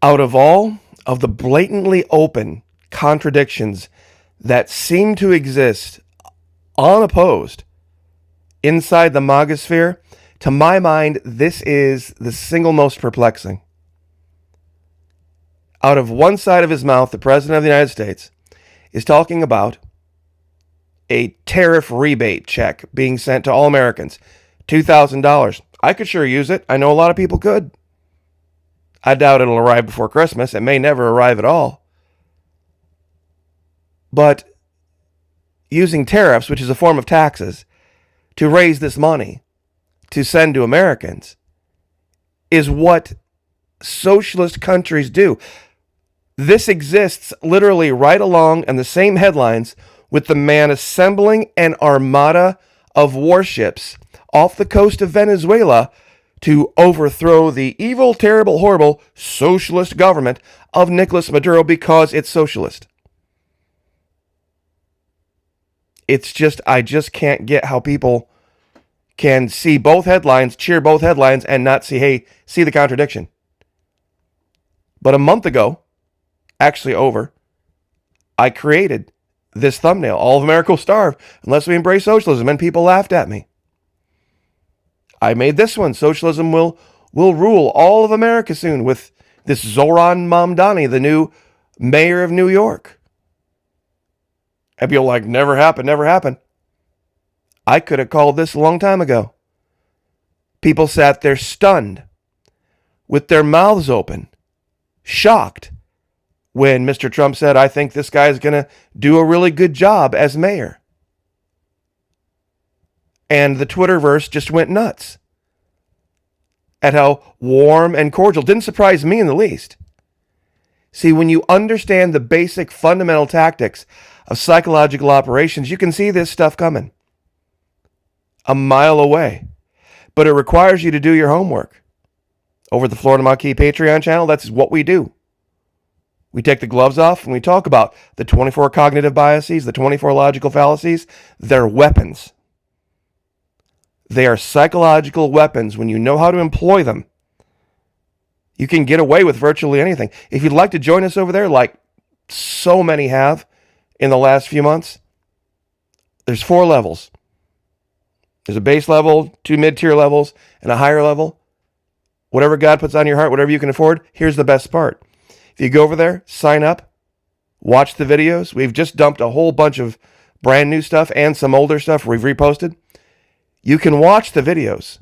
Out of all of the blatantly open contradictions that seem to exist unopposed inside the MAGA sphere, to my mind, this is the single most perplexing. Out of one side of his mouth, the President of the United States is talking about a tariff rebate check being sent to all Americans, $2,000. I could sure use it. I know a lot of people could. I doubt it'll arrive before Christmas. It may never arrive at all. But using tariffs, which is a form of taxes, to raise this money to send to Americans is what socialist countries do. This exists literally right along in the same headlines with the man assembling an armada of warships off the coast of Venezuela to overthrow the evil, terrible, horrible socialist government of Nicolas Maduro because it's socialist. It's just, I just can't get how people can see both headlines, cheer both headlines, and not see the contradiction. But a month ago, actually over, I created this thumbnail. All of America will starve unless we embrace socialism, and people laughed at me. I made this one. Socialism will rule all of America soon, with this Zoran Mamdani, the new mayor of New York. And people are like, never happened, never happened. I could have called this a long time ago. People sat there stunned, with their mouths open, shocked, when Mr. Trump said, I think this guy is going to do a really good job as mayor. And the Twitterverse just went nuts at how warm and cordial. Didn't surprise me in the least. See, when you understand the basic fundamental tactics of psychological operations, you can see this stuff coming a mile away. But it requires you to do your homework. Over at the Florida Maquis Patreon channel, that's what we do. We take the gloves off and we talk about the 24 cognitive biases, the 24 logical fallacies. They're weapons. They are psychological weapons. When you know how to employ them, you can get away with virtually anything. If you'd like to join us over there, like so many have in the last few months, there's 4 levels. There's a base level, 2 mid-tier levels, and a higher level. Whatever God puts on your heart, whatever you can afford, here's the best part. If you go over there, sign up, watch the videos. We've just dumped a whole bunch of brand new stuff and some older stuff we've reposted. You can watch the videos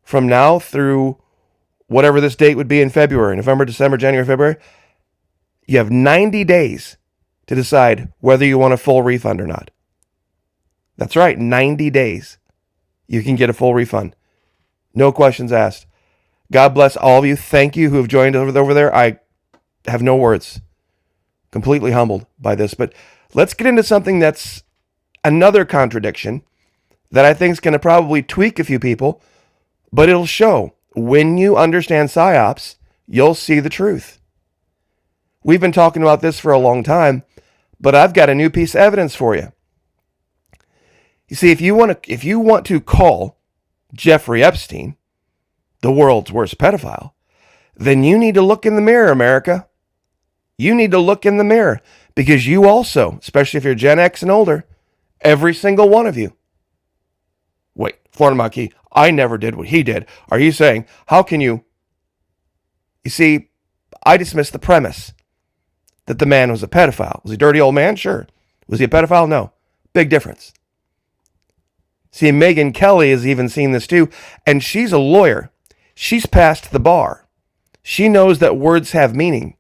from now through whatever this date would be in February, November, December, January, February. You have 90 days to decide whether you want a full refund or not. That's right, 90 days. You can get a full refund. No questions asked. God bless all of you. Thank you who have joined over there. I have no words. Completely humbled by this. But let's get into something that's another contradiction that I think is going to probably tweak a few people, but it'll show. When you understand PSYOPs, you'll see the truth. We've been talking about this for a long time, but I've got a new piece of evidence for you. You see, if you want to call Jeffrey Epstein the world's worst pedophile, then you need to look in the mirror, America. You need to look in the mirror, because you also, especially if you're Gen X and older, every single one of you. Wait, Florida Maquis, I never did what he did. Are you saying, how can you? You see, I dismiss the premise that the man was a pedophile. Was he a dirty old man? Sure. Was he a pedophile? No. Big difference. See, Megyn Kelly has even seen this too, and she's a lawyer. She's passed the bar. She knows that words have meaning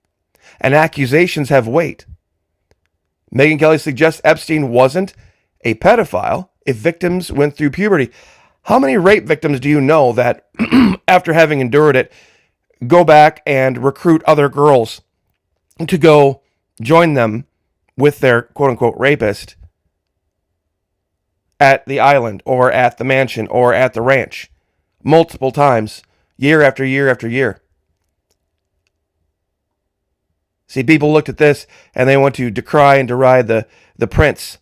and accusations have weight. Megyn Kelly suggests Epstein wasn't a pedophile if victims went through puberty. How many rape victims do you know that, after having endured it, go back and recruit other girls to go join them with their quote-unquote rapist at the island or at the mansion or at the ranch multiple times, year after year after year? See, people looked at this and they want to decry and deride the prince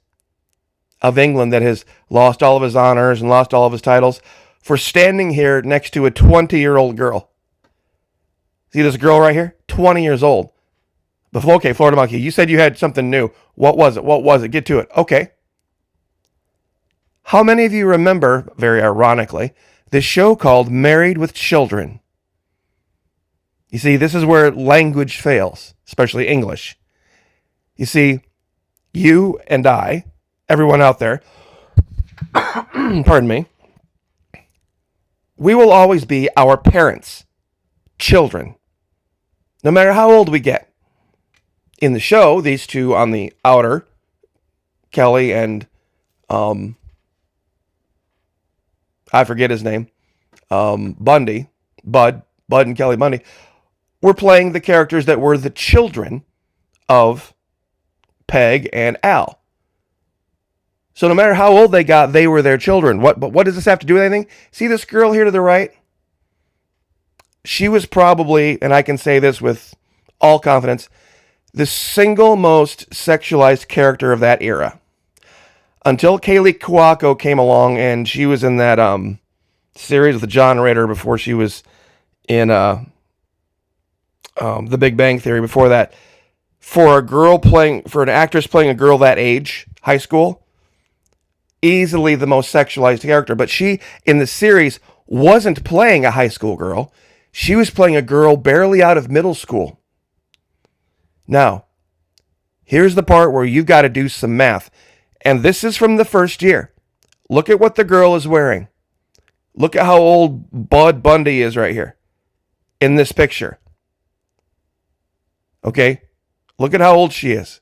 of England that has lost all of his honors and lost all of his titles for standing here next to a 20-year-old girl. See this girl right here? 20 years old. But okay, Florida Monkey, you said you had something new. What was it? What was it? Get to it. Okay. How many of you remember, very ironically, this show called Married with Children? You see, this is where language fails, especially English. You see, you and I, everyone out there, pardon me, we will always be our parents' children, no matter how old we get. In the show, these two on the outer, Kelly and, I forget his name, Bundy, Bud and Kelly Bundy, were playing the characters that were the children of Peg and Al. So no matter how old they got, they were their children. But what does this have to do with anything? See this girl here to the right? She was probably, and I can say this with all confidence, the single most sexualized character of that era. Until Kaylee Cuoco came along and she was in that series with John Ritter before she was in The Big Bang Theory. Before that, for an actress playing a girl that age, high school, easily the most sexualized character. But she, in the series, wasn't playing a high school girl. She was playing a girl barely out of middle school. Now, here's the part where you've got to do some math. And this is from the first year. Look at what the girl is wearing. Look at how old Bud Bundy is right here in this picture. Okay? Look at how old she is.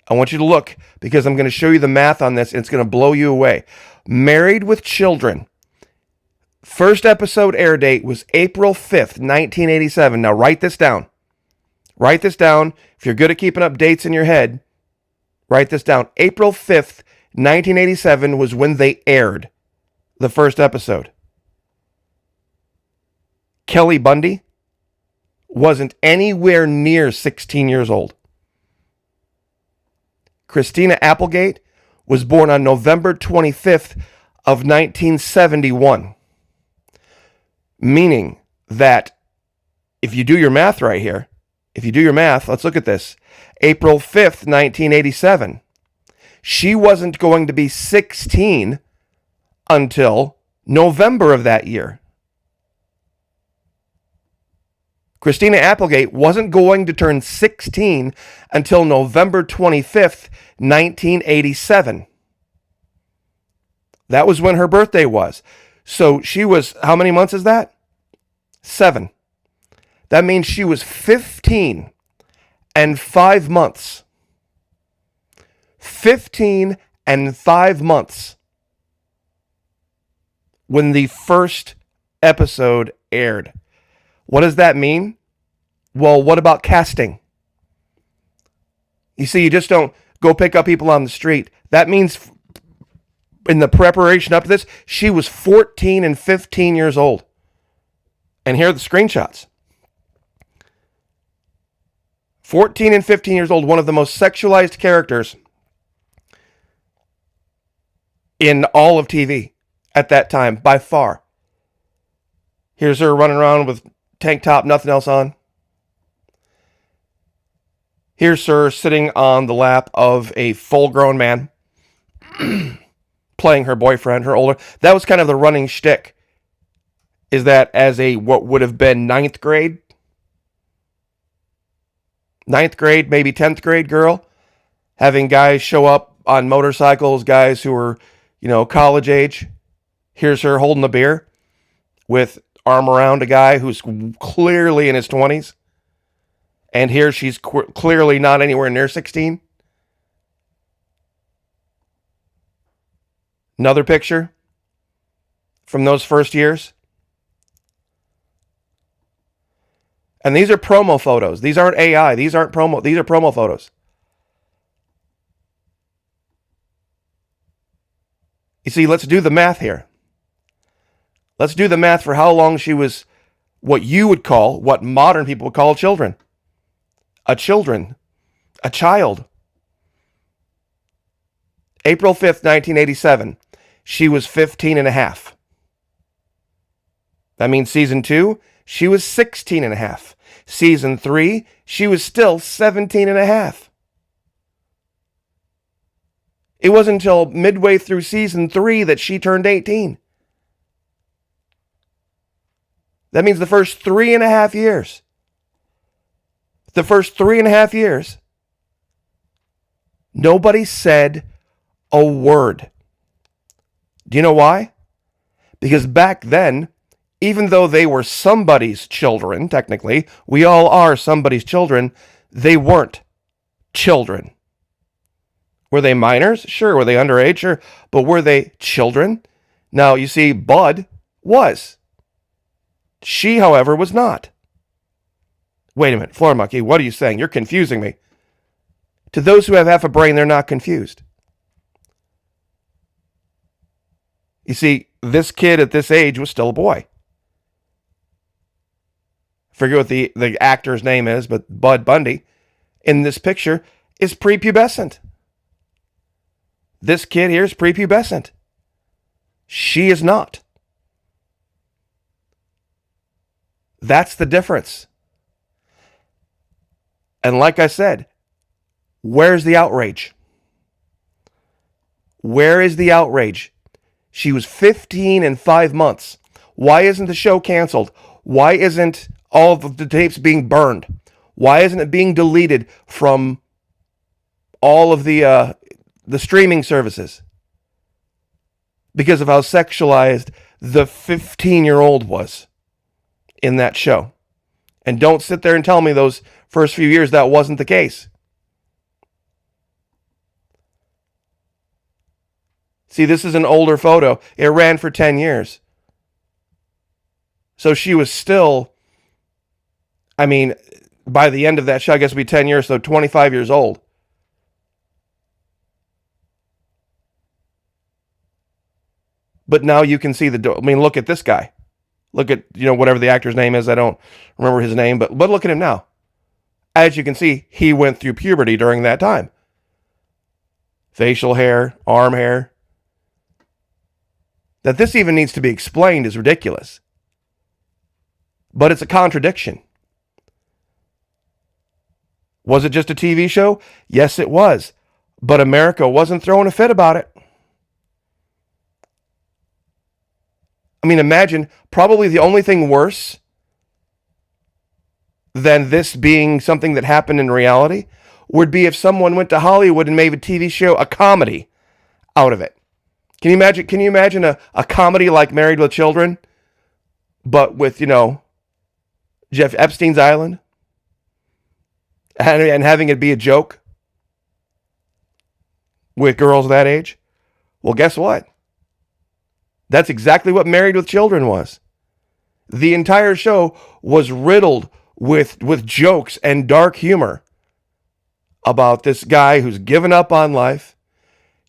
I want you to look because I'm going to show you the math on this and it's going to blow you away. Married with Children. First episode air date was April 5th, 1987. Now write this down. Write this down. If you're good at keeping up dates in your head, write this down. April 5th, 1987 was when they aired the first episode. Kelly Bundy wasn't anywhere near 16 years old. Christina Applegate was born on November 25th of 1971. Meaning that if you do your math right here, let's look at this. April 5th, 1987. She wasn't going to be 16 until November of that year. Christina Applegate wasn't going to turn 16 until November 25th, 1987. That was when her birthday was. So she was, how many months is that? 7. That means she was 15 and 5 months. 15 and 5 months when the first episode aired. What does that mean? Well, what about casting? You see, you just don't go pick up people on the street. That means in the preparation up to this, she was 14 and 15 years old. And here are the screenshots. 14 and 15 years old, one of the most sexualized characters in all of TV at that time, by far. Here's her running around with tank top, nothing else on. Here's her sitting on the lap of a full-grown man, playing her boyfriend, her older. That was kind of the running shtick. Is that as a what would have been ninth grade, maybe 10th grade girl, having guys show up on motorcycles, guys who were, college age. Here's her holding a beer with arm around a guy who's clearly in his 20s. And here she's clearly not anywhere near 16. Another picture from those first years. And these are promo photos. These aren't AI. These aren't promo. These are promo photos. You see, let's do the math here. Let's do the math for how long she was what you would call, what modern people would call children. A child. April 5th, 1987. She was 15 and a half. That means season 2, she was 16 and a half. Season 3, she was still 17 and a half. It wasn't until midway through season 3 that she turned 18. That means the first 3.5 years. The first 3.5 years, nobody said a word. Do you know why? Because back then, even though they were somebody's children, technically, we all are somebody's children, they weren't children. Were they minors? Sure. Were they underage? Sure. But were they children? Now, you see, Bud was. She, however, was not. Wait a minute, Floor Monkey, what are you saying? You're confusing me. To those who have half a brain, they're not confused. You see, this kid at this age was still a boy. I forget what the actor's name is, but Bud Bundy in this picture is prepubescent. This kid here is prepubescent. She is not. That's the difference. And like I said, where's the outrage? Where is the outrage? She was 15 and 5 months. Why isn't the show canceled? Why isn't all of the tapes being burned? Why isn't it being deleted from all of the streaming services? Because of how sexualized the 15-year-old was in that show. And don't sit there and tell me those first few years that wasn't the case. See, this is an older photo. It ran for 10 years. So she was still, I mean, by the end of that show, I guess it'd be 10 years, so 25 years old. But now you can see look at this guy. Look at, whatever the actor's name is. I don't remember his name, but look at him now. As you can see, he went through puberty during that time. Facial hair, arm hair. That this even needs to be explained is ridiculous. But it's a contradiction. Was it just a TV show? Yes, it was. But America wasn't throwing a fit about it. I mean, imagine, probably the only thing worse than this being something that happened in reality would be if someone went to Hollywood and made a TV show, a comedy out of it. Can you imagine a comedy like Married with Children, but with, Jeff Epstein's Island and having it be a joke with girls that age? Well, guess what? That's exactly what Married with Children was. The entire show was riddled with jokes and dark humor about this guy who's given up on life.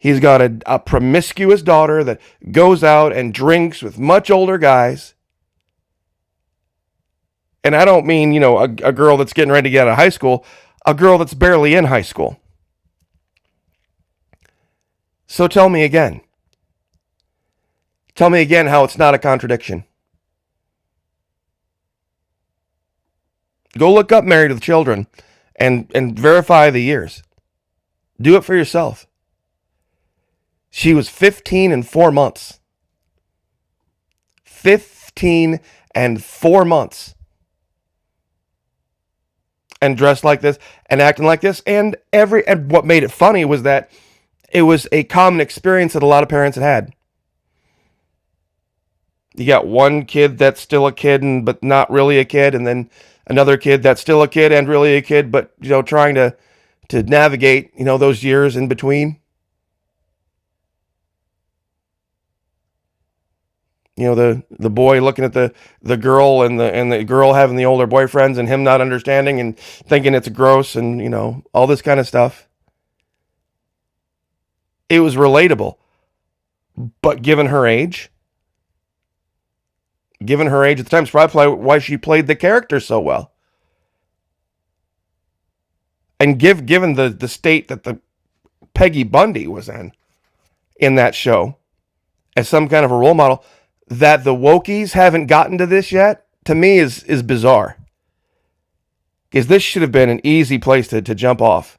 He's got a promiscuous daughter that goes out and drinks with much older guys. And I don't mean, a girl that's getting ready to get out of high school, a girl that's barely in high school. So tell me again. Tell me again how it's not a contradiction. Go look up Married with Children and verify the years. Do it for yourself. She was 15 and 4 months. 15 and 4 months. And dressed like this and acting like this. And what made it funny was that it was a common experience that a lot of parents had. You got one kid that's still a kid but not really a kid, and then another kid that's still a kid and really a kid, but trying to navigate those years in between. The boy looking at the girl and the girl having the older boyfriends and him not understanding and thinking it's gross and all this kind of stuff. It was relatable, but given her age at the time, it's probably why she played the character so well. And given the state that the Peggy Bundy was in that show as some kind of a role model, that the wokies haven't gotten to this yet, to me, is bizarre. Because this should have been an easy place to jump off.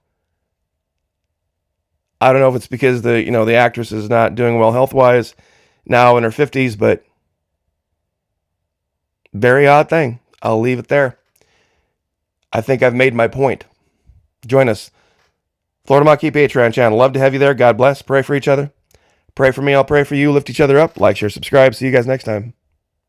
I don't know if it's because the actress is not doing well health-wise now in her 50s, but very odd thing. I'll leave it there. I think I've made my point. Join us. Florida Maquis Patreon channel. Love to have you there. God bless. Pray for each other. Pray for me. I'll pray for you. Lift each other up. Like, share, subscribe. See you guys next time.